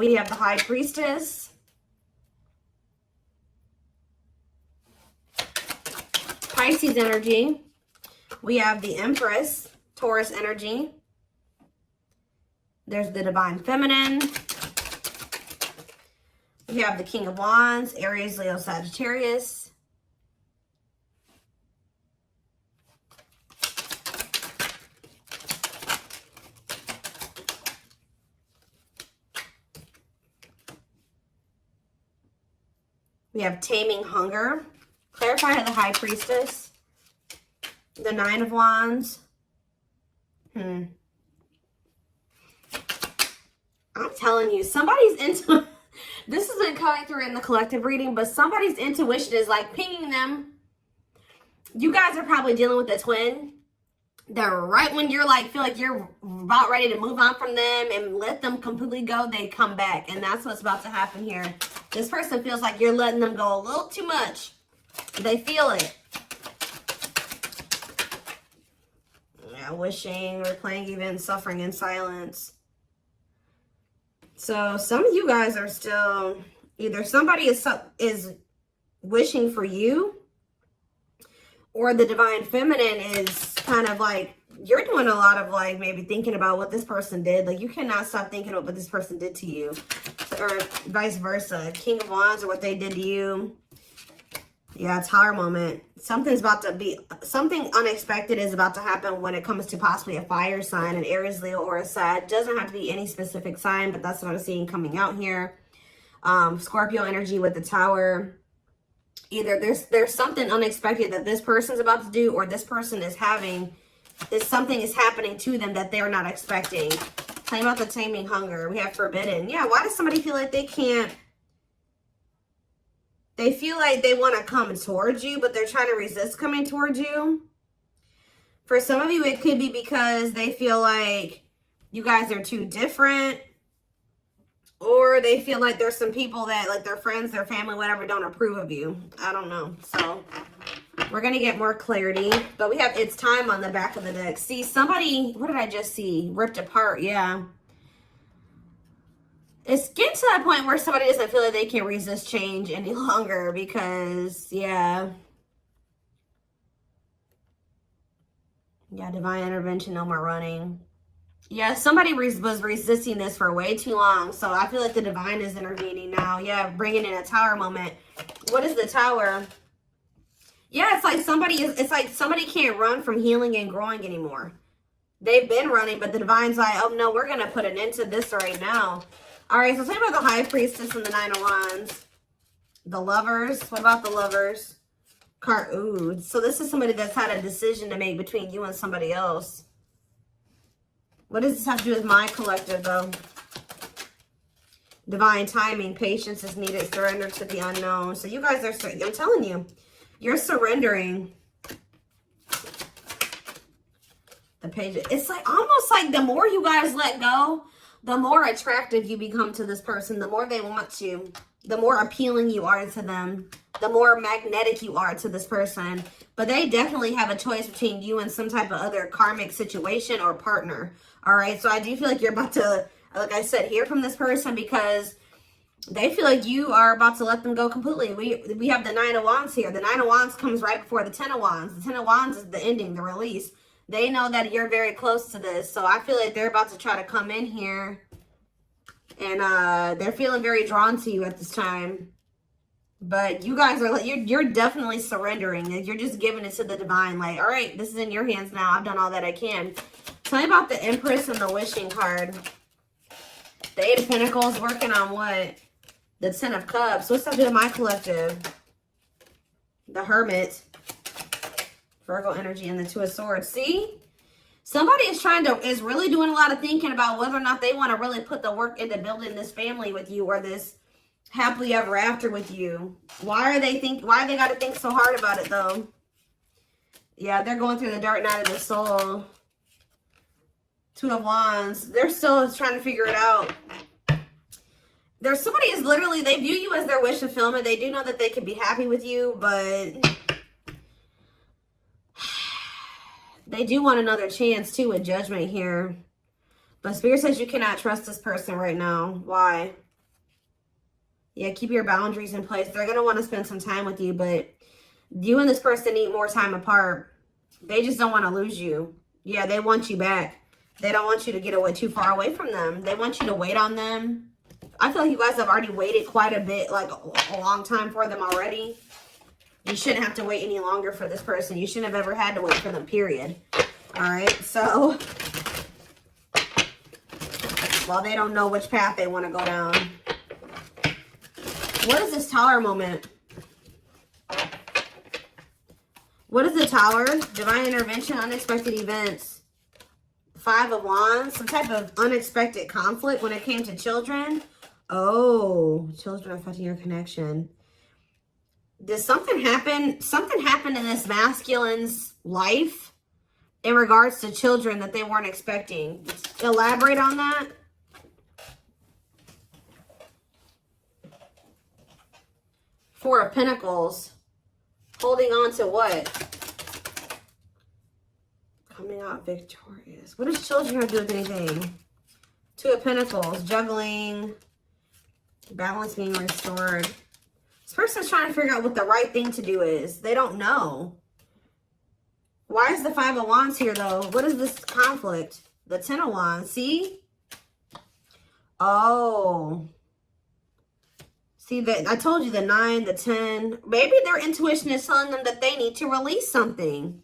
We have the High Priestess. Pisces energy. We have the Empress, Taurus energy. There's the Divine Feminine. We have the King of Wands, Aries, Leo, Sagittarius. We have Taming Hunger. Clarify the High Priestess. The Nine of Wands. I'm telling you, somebody's into... This isn't coming through in the collective reading, but somebody's intuition is like pinging them. You guys are probably dealing with a twin that right when you're like, feel like you're about ready to move on from them and let them completely go, they come back. And that's what's about to happen here. This person feels like you're letting them go a little too much. They feel it. Yeah, wishing, replaying events, suffering in silence. So some of you guys are still, either somebody is wishing for you, or the Divine Feminine is kind of like, you're doing a lot of like maybe thinking about what this person did. Like you cannot stop thinking about what this person did to you, or vice versa. King of Wands, or what they did to you. Yeah, Tower moment. Something's about to be, something unexpected is about to happen when it comes to possibly a fire sign, an Aries, Leo, or a Sag. Doesn't have to be any specific sign, but that's what I'm seeing coming out here. Scorpio energy with the Tower. Either there's something unexpected that this person's about to do, or this person is having, something is happening to them that they're not expecting. Tell me about the Taming Hunger. We have Forbidden. Yeah, why does somebody feel like they can't? They feel like they want to come towards you, but they're trying to resist coming towards you. For some of you, it could be because they feel like you guys are too different. Or they feel like there's some people that, like their friends, their family, whatever, don't approve of you. I don't know. So we're going to get more clarity. But we have It's Time on the back of the deck. See, somebody, what did I just see? Ripped apart, yeah. It's getting to that point where somebody doesn't feel like they can resist change any longer because, yeah. Yeah, divine intervention, no more running. Yeah, somebody was resisting this for way too long. So I feel like the divine is intervening now. Yeah, bringing in a Tower moment. What is the Tower? Yeah, it's like somebody can't run from healing and growing anymore. They've been running, but the divine's like, oh no, we're going to put an end to this right now. All right, so talk about the High Priestess and the Nine of Wands. The Lovers. What about the Lovers? Ooh, so this is somebody that's had a decision to make between you and somebody else. What does this have to do with my collective, though? Divine timing. Patience is needed. Surrender to the unknown. So you guys are, I'm telling you, you're surrendering. The Page. It's like almost like the more you guys let go, the more attractive you become to this person, the more they want you, the more appealing you are to them, the more magnetic you are to this person. But they definitely have a choice between you and some type of other karmic situation or partner. All right, so I do feel like you're about to, like I said, hear from this person because they feel like you are about to let them go completely. We have the Nine of Wands here. The Nine of Wands comes right before the Ten of Wands. The Ten of Wands is the ending, the release. They know that you're very close to this. So I feel like they're about to try to come in here. And they're feeling very drawn to you at this time. But you guys are, you're definitely surrendering. You're just giving it to the divine. Like, all right, this is in your hands now. I've done all that I can. Tell me about the Empress and the Wishing card. The Eight of Pentacles working on what? The Ten of Cups. What's up with my collective? The Hermit. Virgo energy and the Two of Swords. See? Somebody is really doing a lot of thinking about whether or not they want to really put the work into building this family with you or this happily ever after with you. Why they got to think so hard about it though? Yeah, they're going through the dark night of the soul. Two of Wands. They're still trying to figure it out. There's somebody is literally, they view you as their wish fulfillment. They do know that they can be happy with you, but they do want another chance too with Judgment here. But Spirit says you cannot trust this person right now. Why? Yeah, keep your boundaries in place. They're going to want to spend some time with you, but you and this person need more time apart. They just don't want to lose you. Yeah, they want you back. They don't want you to get away too far away from them. They want you to wait on them. I feel like you guys have already waited quite a bit, like a long time for them already. You shouldn't have to wait any longer for this person. You shouldn't have ever had to wait for them, period. All right, so, well, they don't know which path they want to go down. What is this Tower moment? What is the Tower? Divine intervention, unexpected events. 5 of Wands, some type of unexpected conflict when it came to children. Oh, children affecting your connection. Did something happen? Something happened in this masculine's life in regards to children that they weren't expecting. Elaborate on that. Four of Pentacles. Holding on to what? Coming out victorious. What does children have to do with anything? 2 of Pentacles. Juggling. Balance being restored. This person's trying to figure out what the right thing to do is. They don't know. Why is the 5 of Wands here, though? What is this conflict? The 10 of Wands. See? Oh. See, that I told you the 9, the 10. Maybe their intuition is telling them that they need to release something.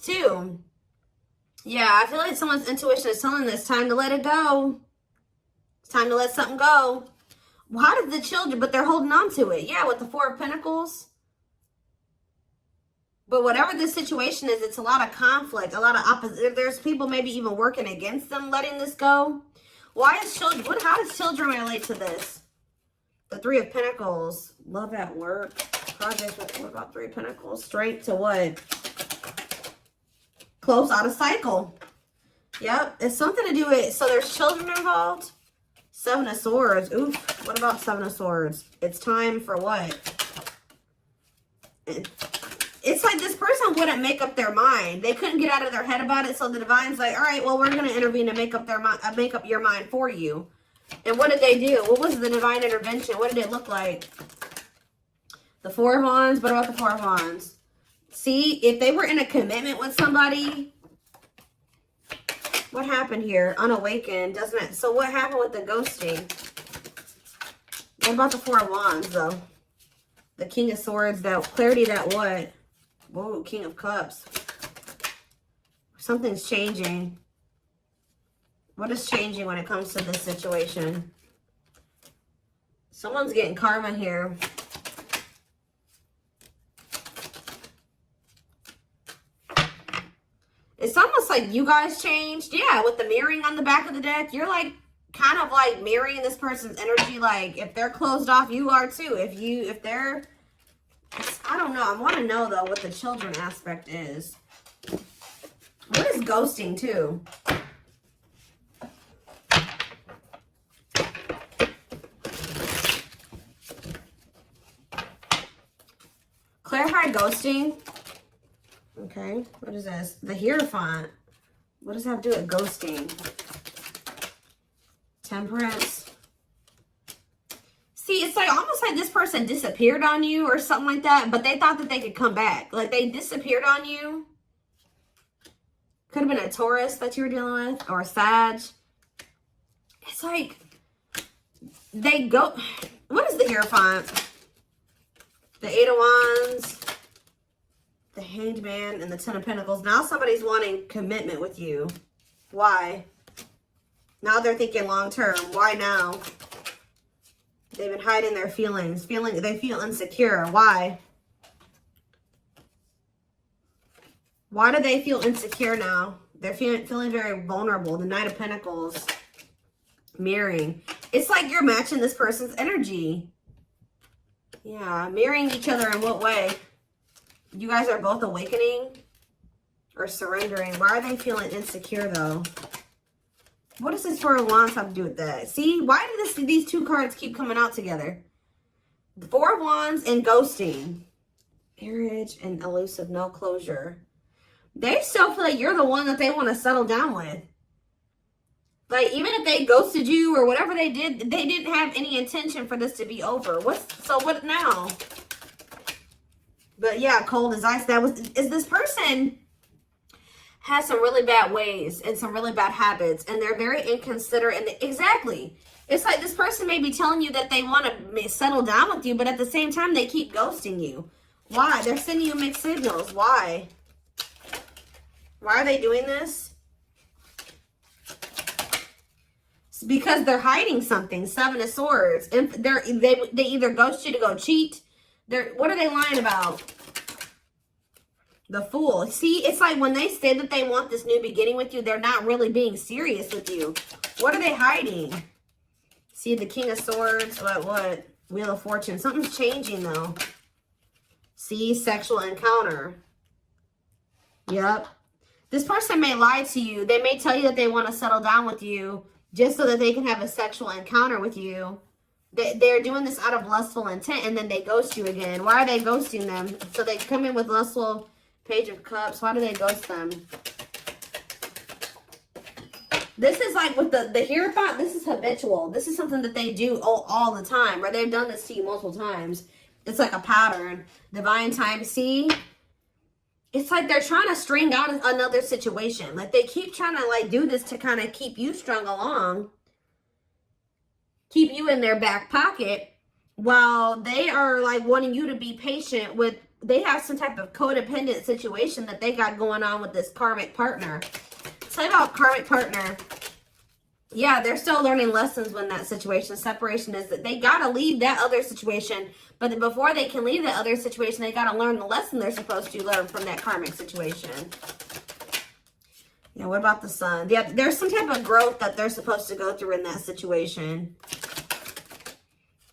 2. Yeah, I feel like someone's intuition is telling them it's time to let it go. It's time to let something go. Well, how did the children, but they're holding on to it. Yeah, with the 4 of Pentacles. But whatever the situation is, it's a lot of conflict, a lot of opposite. There's people maybe even working against them letting this go. Why is children, how does children relate to this? The 3 of Pentacles. Love at work. Projects, what about 3 of Pentacles? Strength to what? Close out a cycle. Yep, it's something to do with, so there's children involved. 7 of Swords. Oof. What about 7 of Swords? It's time for what? It's like this person wouldn't make up their mind. They couldn't get out of their head about it. So the Divine's like, all right, well, we're going to intervene and make up your mind for you. And what did they do? What was the Divine intervention? What did it look like? The 4 of Wands. What about the 4 of Wands? See, if they were in a commitment with somebody, what happened here? Unawakened, doesn't it? So what happened with the ghosting? What about the 4 of Wands, though? The King of Swords, that clarity, that what? Whoa, King of Cups. Something's changing. What is changing when it comes to this situation? Someone's getting karma here. It's almost like you guys changed. Yeah, with the mirroring on the back of the deck, you're like kind of like mirroring this person's energy. Like if they're closed off, you are too. If they're, I don't know. I want to know though what the children aspect is. What is ghosting too? Clarify ghosting. Okay, what is this? The Hierophant. What does that have to do with ghosting? Temperance. See, it's like almost like this person disappeared on you or something like that, but they thought that they could come back. Like they disappeared on you. Could have been a Taurus that you were dealing with or a Sag. It's like they go. What is the Hierophant? The 8 of Wands. The Hanged Man and the 10 of Pentacles. Now somebody's wanting commitment with you. Why? Now they're thinking long term. Why now? They've been hiding their feelings. They feel insecure. Why? Why do they feel insecure now? They're feeling very vulnerable. The Knight of Pentacles. Mirroring. It's like you're matching this person's energy. Yeah. Mirroring each other in what way? You guys are both awakening or surrendering. Why are they feeling insecure, though? What does this 4 of Wands have to do with that? See, why do these 2 cards keep coming out together? The 4 of Wands and ghosting. Marriage and elusive, no closure. They still feel like you're the one that they want to settle down with. Like, even if they ghosted you or whatever they did, they didn't have any intention for this to be over. So what now? But yeah, cold as ice. Is this person has some really bad ways and some really bad habits, and they're very inconsiderate. And exactly, it's like this person may be telling you that they want to settle down with you, but at the same time, they keep ghosting you. Why? They're sending you mixed signals. Why? Why are they doing this? It's because they're hiding something. 7 of Swords. And they either ghost you to go cheat. What are they lying about? The Fool. See, it's like when they say that they want this new beginning with you, they're not really being serious with you. What are they hiding? See, the King of Swords. What? Wheel of Fortune. Something's changing, though. See, sexual encounter. Yep. This person may lie to you. They may tell you that they want to settle down with you just so that they can have a sexual encounter with you. They're doing this out of lustful intent, and then they ghost you again. Why are they ghosting them? So they come in with lustful... Page of Cups. Why do they ghost them? This is like with the Hierophant. This is habitual. This is something that they do all the time. Right? They've done this to you multiple times. It's like a pattern. Divine Time. See? It's like they're trying to string out another situation. Like they keep trying to like do this to kind of keep you strung along. Keep you in their back pocket. While they are like wanting you to be patient with... They have some type of codependent situation that they got going on with this karmic partner. Say about karmic partner. Yeah, they're still learning lessons when that situation. Separation is that they got to leave that other situation. But before they can leave that other situation, they got to learn the lesson they're supposed to learn from that karmic situation. Yeah, what about the Sun? Yeah, there's some type of growth that they're supposed to go through in that situation.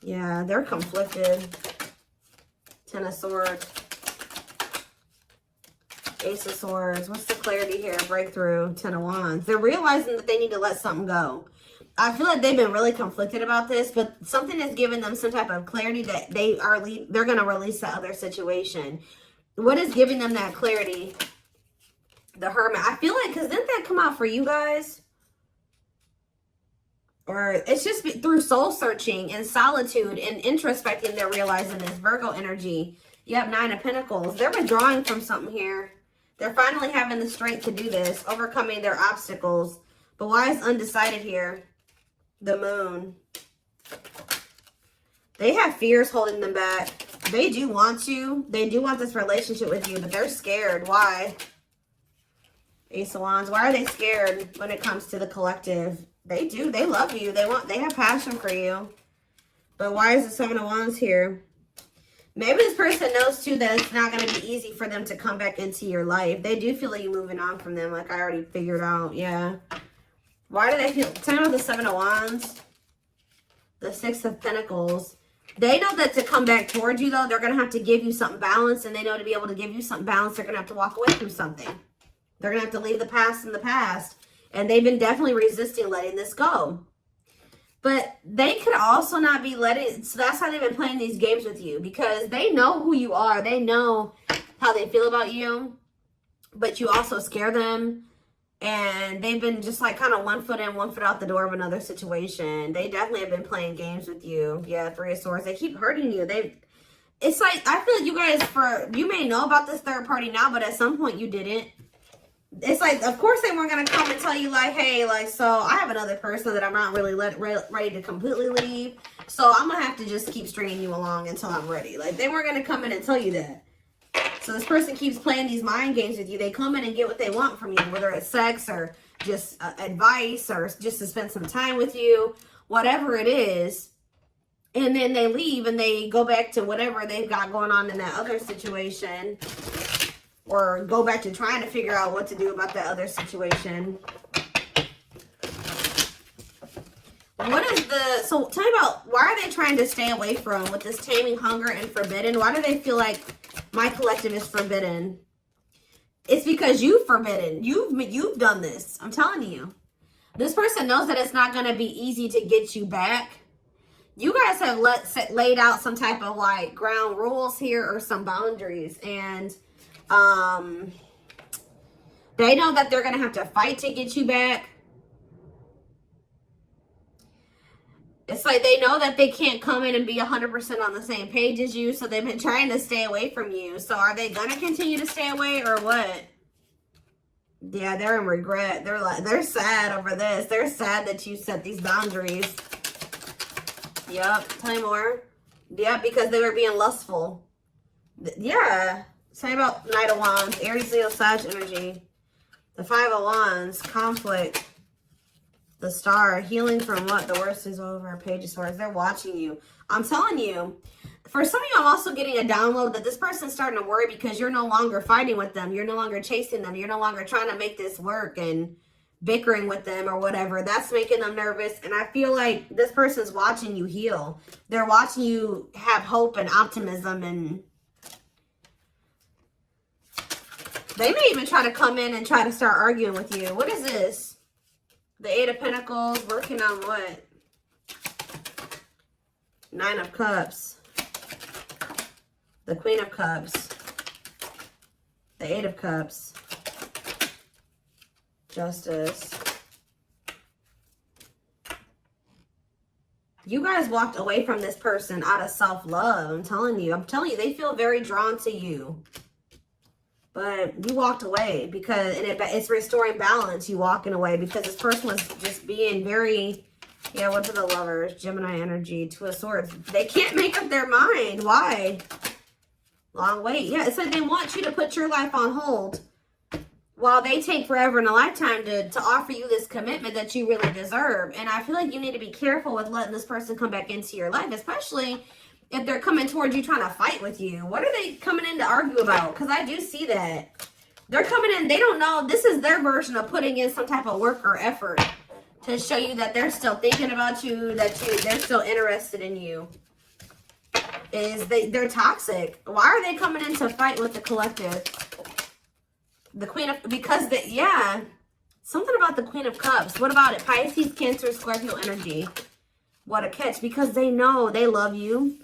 Yeah, they're conflicted. 10 of Swords. Ace of Swords. What's the clarity here? Breakthrough. 10 of Wands. They're realizing that they need to let something go. I feel like they've been really conflicted about this, but something has given them some type of clarity that they're going to release that other situation. What is giving them that clarity? The Hermit. I feel like, because didn't that come out for you guys? Or it's just through soul searching and solitude and introspecting, they're realizing this Virgo energy. You have 9 of Pentacles. They're withdrawing from something here. They're finally having the strength to do this, overcoming their obstacles. But why is undecided here? The Moon. They have fears holding them back. They do want you. They do want this relationship with you, but they're scared. Why? Ace of Wands. Why are they scared when it comes to the collective? They do. They love you. They have passion for you. But why is the 7 of Wands here? Maybe this person knows too that it's not going to be easy for them to come back into your life. They do feel like you're moving on from them, like I already figured out. Yeah. Why do they feel? Tell me about the 7 of Wands. The 6 of Pentacles. They know that to come back towards you, though, they're going to have to give you something balanced. And they know to be able to give you something balanced, they're going to have to walk away from something. They're going to have to leave the past in the past. And they've been definitely resisting letting this go. But they could also not be letting... So that's how they've been playing these games with you. Because they know who you are. They know how they feel about you. But you also scare them. And they've been just like kind of one foot in, one foot out the door of another situation. They definitely have been playing games with you. Yeah, 3 of Swords. They keep hurting you. It's like, I feel like you guys, you may know about this third party now, but at some point you didn't. It's like, of course they weren't going to come and tell you like, hey, like, so I have another person that I'm not really ready to completely leave. So I'm going to have to just keep stringing you along until I'm ready. Like, they weren't going to come in and tell you that. So this person keeps playing these mind games with you. They come in and get what they want from you, whether it's sex or just advice or just to spend some time with you, whatever it is. And then they leave and they go back to whatever they've got going on in that other situation. Or go back to trying to figure out what to do about that other situation. So tell me about, why are they trying to stay away from with this taming, hunger, and forbidden? Why do they feel like my collective is forbidden? It's because you've forbidden. You've done this. I'm telling you. This person knows that it's not going to be easy to get you back. You guys have laid out some type of like ground rules here or some boundaries. And they know that they're going to have to fight to get you back. It's like they know that they can't come in and be 100% on the same page as you, so they've been trying to stay away from you. So are they going to continue to stay away or what? Yeah, they're in regret. They're sad over this. They're sad that you set these boundaries. Yep. Tell me more. Yeah, because they were being lustful. Yeah. Tell me about Knight of Wands, Aries, Leo, Sag energy. The Five of Wands, conflict. The Star, healing from what? The worst is over. Page of Swords. They're watching you. I'm telling you. For some of you, I'm also getting a download that this person's starting to worry because you're no longer fighting with them. You're no longer chasing them. You're no longer trying to make this work and bickering with them or whatever. That's making them nervous. And I feel like this person's watching you heal. They're watching you have hope and optimism, and they may even try to come in and try to start arguing with you. What is this? The Eight of Pentacles, working on what? Nine of Cups. The Queen of Cups. The Eight of Cups. Justice. You guys walked away from this person out of self-love. I'm telling you, they feel very drawn to you. But you walked away because, and it's restoring balance, you walking away, because this person was just being very, yeah, what are the Lovers? Gemini energy, Two of Swords. They can't make up their mind. Why? Long wait. Yeah, it's like they want you to put your life on hold while they take forever and a lifetime to offer you this commitment that you really deserve. And I feel like you need to be careful with letting this person come back into your life, especially if they're coming towards you trying to fight with you. What are they coming in to argue about? Because I do see that. They're coming in, they don't know. This is their version of putting in some type of work or effort to show you that they're still thinking about you, that they're still interested in you. They're toxic. Why are they coming in to fight with the collective? The Queen of, because yeah, something about the Queen of Cups. What about it? Pisces, Cancer, Scorpio energy. What a catch, because they know they love you.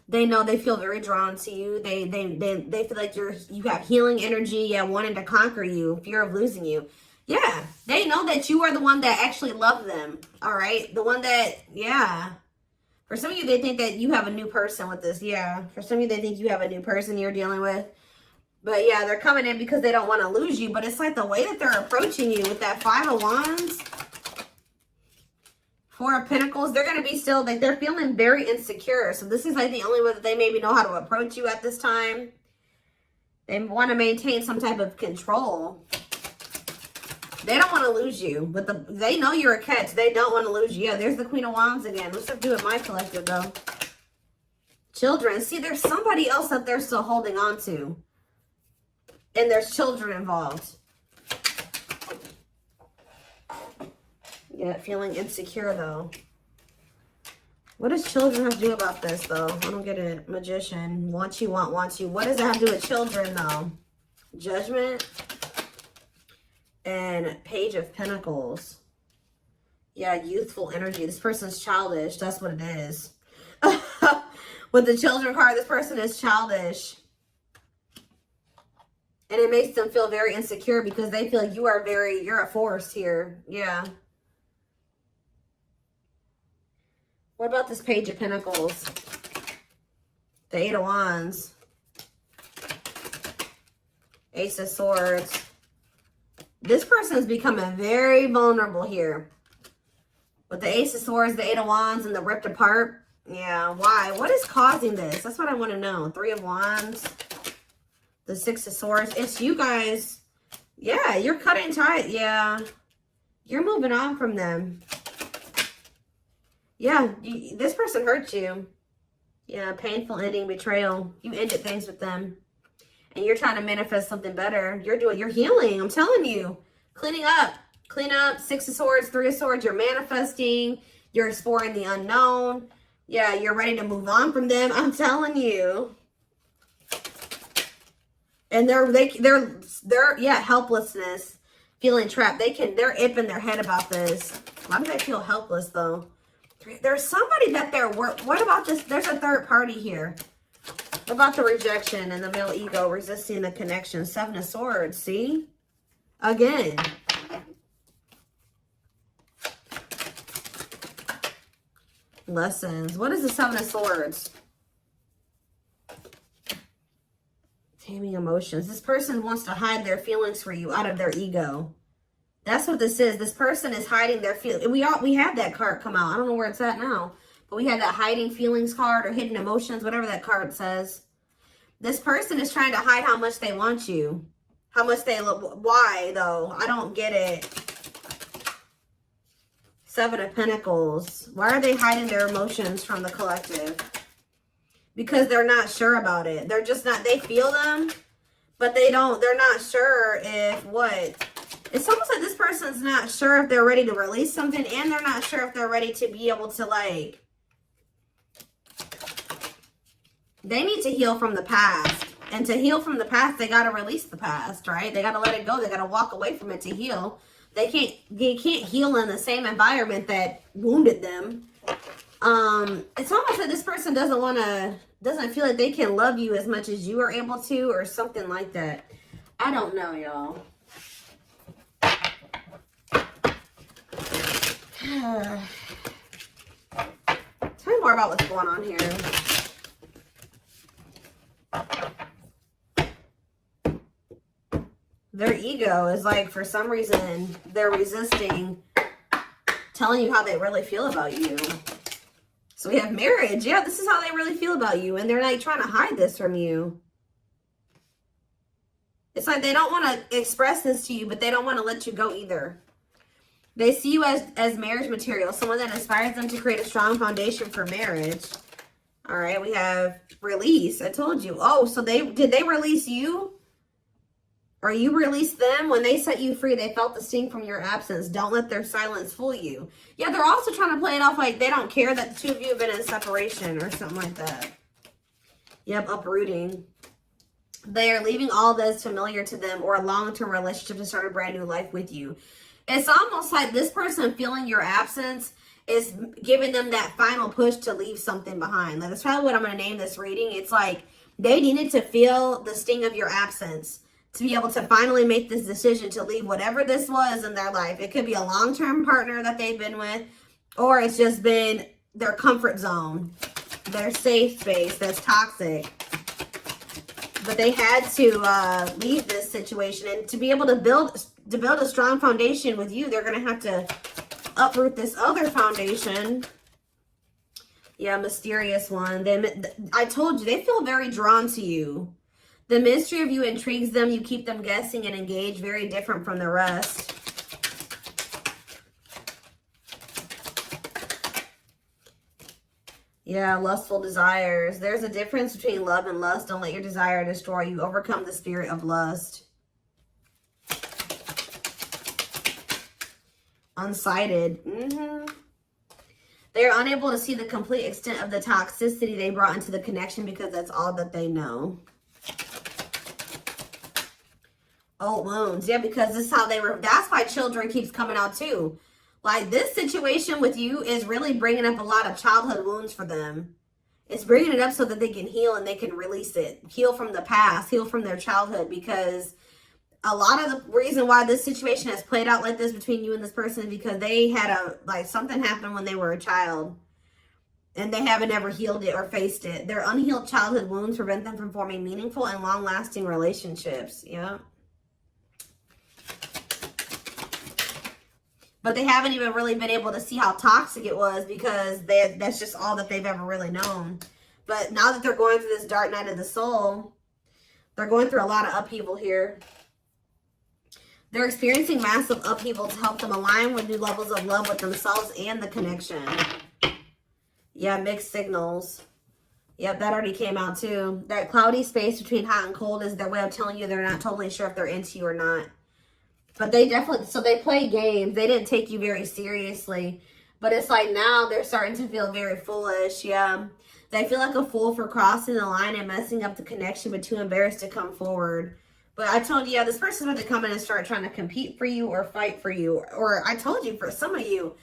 They know they feel very drawn to you. They feel like you have healing energy, yeah, wanting to conquer you, fear of losing you. Yeah, they know that you are the one that actually love them. All right, the one that, yeah. For some of you, they think that you have a new person with this. Yeah, for some of you, they think you have a new person you're dealing with. But yeah, they're coming in because they don't want to lose you. But it's like the way that they're approaching you with that Five of Wands, Four of Pentacles, they're going to be still, like, they're feeling very insecure. So this is like the only way that they maybe know how to approach you at this time. They want to maintain some type of control. They don't want to lose you. But they know you're a catch. They don't want to lose you. Yeah, there's the Queen of Wands again. What's that do with my collective, though? Children. See, there's somebody else that they're still holding on to. And there's children involved. Yeah, feeling insecure, though. What does children have to do about this, though? I don't get it. Magician. Want you. What does it have to do with children, though? Judgment. And Page of Pentacles. Yeah, youthful energy. This person's childish. That's what it is. With the children card, this person is childish. And it makes them feel very insecure because they feel like you're a force here. Yeah. What about this Page of Pentacles? The Eight of Wands. Ace of Swords. This person is becoming very vulnerable here. With the Ace of Swords, the Eight of Wands, and the ripped apart. Yeah, why? What is causing this? That's what I want to know. Three of Wands. The Six of Swords. It's you guys. Yeah, you're cutting tight. Yeah. You're moving on from them. Yeah, this person hurt you. Yeah, painful ending, betrayal. You ended things with them. And you're trying to manifest something better. You're healing. I'm telling you. Cleaning up. Clean up. Six of Swords, Three of Swords. You're manifesting. You're exploring the unknown. Yeah, you're ready to move on from them. I'm telling you. And they're yeah, helplessness, feeling trapped. They're ipping their head about this. Why do they feel helpless though? There's somebody that what about this? There's a third party here. What about the rejection and the male ego resisting the connection? Seven of Swords, see? Again. Lessons. What is the Seven of Swords? Taming emotions. This person wants to hide their feelings for you out of their ego. That's what this is. This person is hiding their feelings. We had that card come out. I don't know where it's at now. But we had that hiding feelings card or hidden emotions, whatever that card says. This person is trying to hide how much they want you. How much they love. Why, though? I don't get it. Seven of Pentacles. Why are they hiding their emotions from the collective? Because they're not sure about it. They're just not, they feel them, but they're not sure if what. It's almost like this person's not sure if they're ready to release something, and they're not sure if they're ready to be able to, like, they need to heal from the past. And to heal from the past, they got to release the past, right? They got to let it go. They got to walk away from it to heal. They can't heal in the same environment that wounded them. It's almost like this person doesn't feel like they can love you as much as you are able to, or something like that. I don't know, y'all. Tell me more about what's going on here. Their ego is like, for some reason, they're resisting telling you how they really feel about you. So we have marriage. Yeah, this is how they really feel about you. And they're like trying to hide this from you. It's like they don't want to express this to you, but they don't want to let you go either. They see you as marriage material. Someone that inspires them to create a strong foundation for marriage. All right, we have release. I told you. Oh, so did they release you? Or you released them? When they set you free, they felt the sting from your absence. Don't let their silence fool you. Yeah, they're also trying to play it off like they don't care that the two of you have been in separation or something like that. Yep, uprooting. They are leaving all that is familiar to them or a long-term relationship to start a brand new life with you. It's almost like this person feeling your absence is giving them that final push to leave something behind. Like, that's probably what I'm going to name this reading. It's like they needed to feel the sting of your absence to be able to finally make this decision to leave whatever this was in their life. It could be a long-term partner that they've been with, or it's just been their comfort zone, their safe space that's toxic. But they had to leave this situation, and to be able to build a strong foundation with you, they're going to have to uproot this other foundation. Yeah, mysterious one. I told you, they feel very drawn to you. The mystery of you intrigues them. You keep them guessing and engaged. Very different from the rest. Yeah, lustful desires. There's a difference between love and lust. Don't let your desire destroy you. Overcome the spirit of lust. Unsighted. They are unable to see the complete extent of the toxicity they brought into the connection because that's all that they know. Old wounds. Yeah, because this is how they were. That's why children keeps coming out too. Like, this situation with you is really bringing up a lot of childhood wounds for them. It's bringing it up so that they can heal and they can release it. Heal from the past. Heal from their childhood. Because a lot of the reason why this situation has played out like this between you and this person is because they had something happen when they were a child. And they haven't ever healed it or faced it. Their unhealed childhood wounds prevent them from forming meaningful and long-lasting relationships. Yeah. But they haven't even really been able to see how toxic it was because that's just all that they've ever really known. But now that they're going through this dark night of the soul, they're going through a lot of upheaval here. They're experiencing massive upheaval to help them align with new levels of love with themselves and the connection. Yeah, mixed signals. Yep, that already came out too. That cloudy space between hot and cold is their way of telling you they're not totally sure if they're into you or not. But they definitely, so they play games. They didn't take you very seriously. But it's like now they're starting to feel very foolish. Yeah. They feel like a fool for crossing the line and messing up the connection, but too embarrassed to come forward. But I told you, yeah, this person's about to come in and start trying to compete for you or fight for you. Or I told you, for some of you,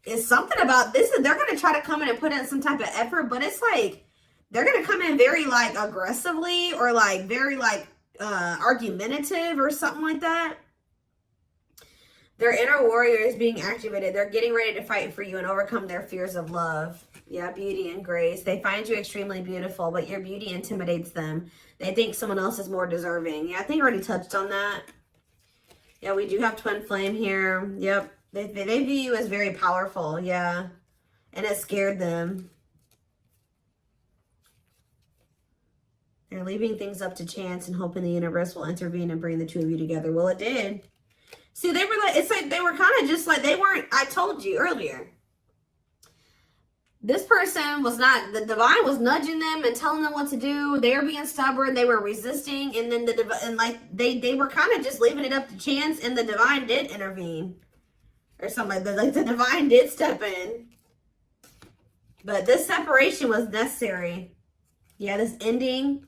it's something about this. They're going to try to come in and put in some type of effort. But it's like, they're going to come in very like aggressively or like very like argumentative or something like that. Their inner warrior is being activated. They're getting ready to fight for you and overcome their fears of love. Yeah, beauty and grace. They find you extremely beautiful, but your beauty intimidates them. They think someone else is more deserving. Yeah, I think I already touched on that. Yeah, we do have twin flame here. Yep. They view you as very powerful. Yeah. And it scared them. They're leaving things up to chance and hoping the universe will intervene and bring the two of you together. Well, it did. See, they were like, it's like they were kind of just like, they weren't, I told you earlier. This person was not, the divine was nudging them and telling them what to do. They were being stubborn. They were resisting. And then they were kind of just leaving it up to chance. And the divine did intervene. Or something like that. Like the divine did step in. But this separation was necessary. Yeah, this ending.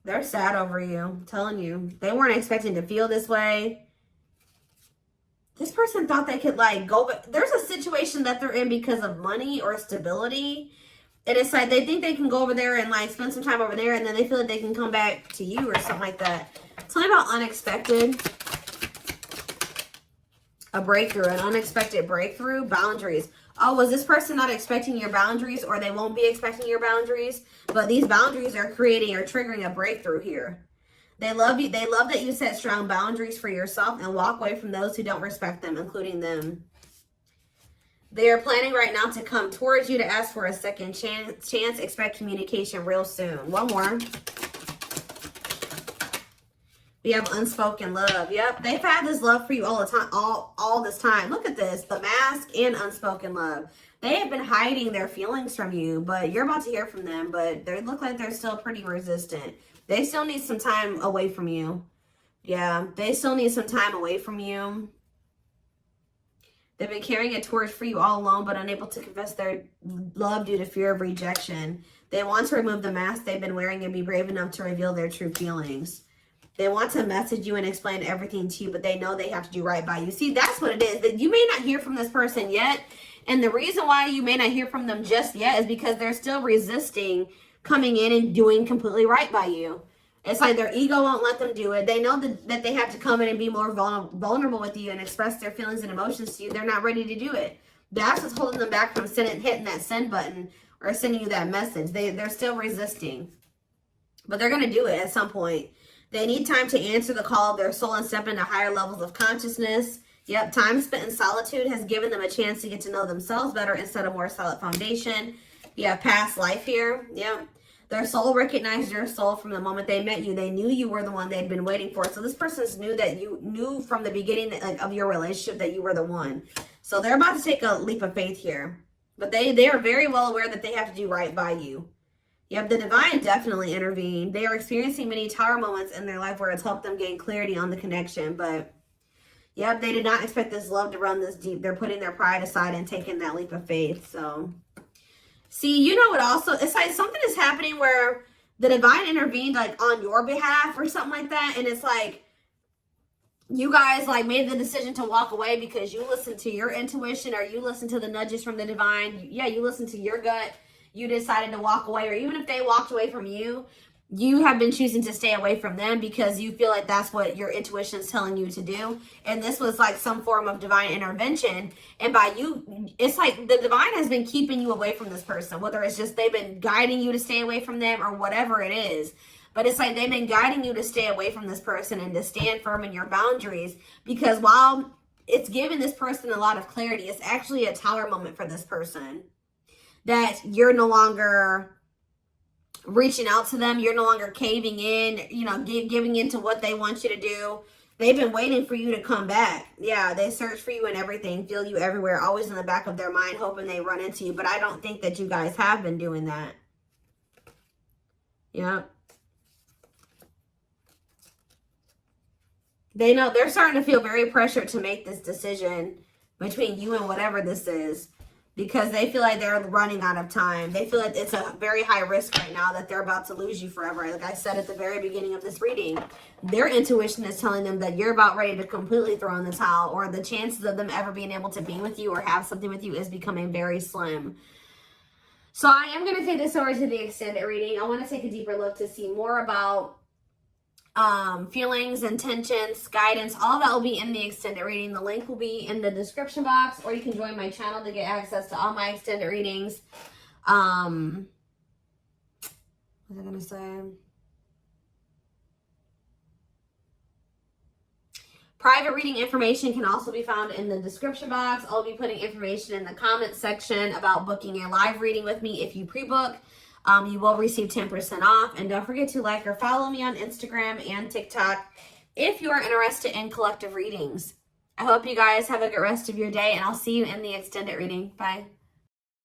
They're sad over you. I'm telling you. They weren't expecting to feel this way. This person thought they could like go, but there's a situation that they're in because of money or stability. And it's like they think they can go over there and like spend some time over there, and then they feel like they can come back to you or something like that. Tell me about unexpected. A breakthrough, an unexpected breakthrough. Boundaries. Oh, was this person not expecting your boundaries, or they won't be expecting your boundaries? But these boundaries are creating or triggering a breakthrough here. They love you. They love that you set strong boundaries for yourself and walk away from those who don't respect them, including them. They are planning right now to come towards you to ask for a second chance. Expect communication real soon. One more. We have unspoken love. Yep, they've had this love for you all the time, all this time. Look at this, the mask and unspoken love. They have been hiding their feelings from you, but you're about to hear from them. But they look like they're still pretty resistant. They still need some time away from you. Yeah, they still need some time away from you. They've been carrying a torch for you all alone, but unable to confess their love due to fear of rejection. They want to remove the mask they've been wearing and be brave enough to reveal their true feelings. They want to message you and explain everything to you, but they know they have to do right by you. See, that's what it is. That you may not hear from this person yet. And the reason why you may not hear from them just yet is because they're still resisting coming in and doing completely right by you. It's like their ego won't let them do it. They know that they have to come in and be more vulnerable with you and express their feelings and emotions to you. They're not ready to do it. That's what's holding them back from hitting that send button or sending you that message. They're still resisting. But they're going to do it at some point. They need time to answer the call of their soul and step into higher levels of consciousness. Yep, time spent in solitude has given them a chance to get to know themselves better instead of more solid foundation. You have past life here. Yep. Their soul recognized your soul from the moment they met you. They knew you were the one they'd been waiting for. So this person knew from the beginning of your relationship that you were the one. So they're about to take a leap of faith here. But they are very well aware that they have to do right by you. Yep, the divine definitely intervened. They are experiencing many tower moments in their life where it's helped them gain clarity on the connection. But, yep, they did not expect this love to run this deep. They're putting their pride aside and taking that leap of faith. So, see, you know what also? It's like something is happening where the divine intervened, like, on your behalf or something like that. And it's like you guys, like, made the decision to walk away because you listened to your intuition or you listened to the nudges from the divine. Yeah, you listened to your gut. You decided to walk away, or even if they walked away from you, you have been choosing to stay away from them because you feel like that's what your intuition is telling you to do. And this was like some form of divine intervention. And by you, it's like the divine has been keeping you away from this person, whether it's just they've been guiding you to stay away from them or whatever it is. But it's like they've been guiding you to stay away from this person and to stand firm in your boundaries, because while it's giving this person a lot of clarity, it's actually a tower moment for this person. That you're no longer reaching out to them. You're no longer caving in, you know, giving into what they want you to do. They've been waiting for you to come back. Yeah, they search for you and everything, feel you everywhere, always in the back of their mind, hoping they run into you. But I don't think that you guys have been doing that. Yeah. They know they're starting to feel very pressured to make this decision between you and whatever this is. Because they feel like they're running out of time. They feel like it's a very high risk right now that they're about to lose you forever. Like I said at the very beginning of this reading, their intuition is telling them that you're about ready to completely throw in the towel, or the chances of them ever being able to be with you or have something with you is becoming very slim. So I am going to take this over to the extended reading. I want to take a deeper look to see more about feelings, intentions, guidance, all of that will be in the extended reading. The link will be in the description box, or you can join my channel to get access to all my extended readings. What was I going to say? Private reading information can also be found in the description box. I'll be putting information in the comments section about booking a live reading with me. If you pre-book, you will receive 10% off. And don't forget to like or follow me on Instagram and TikTok if you are interested in collective readings. I hope you guys have a good rest of your day, and I'll see you in the extended reading. Bye.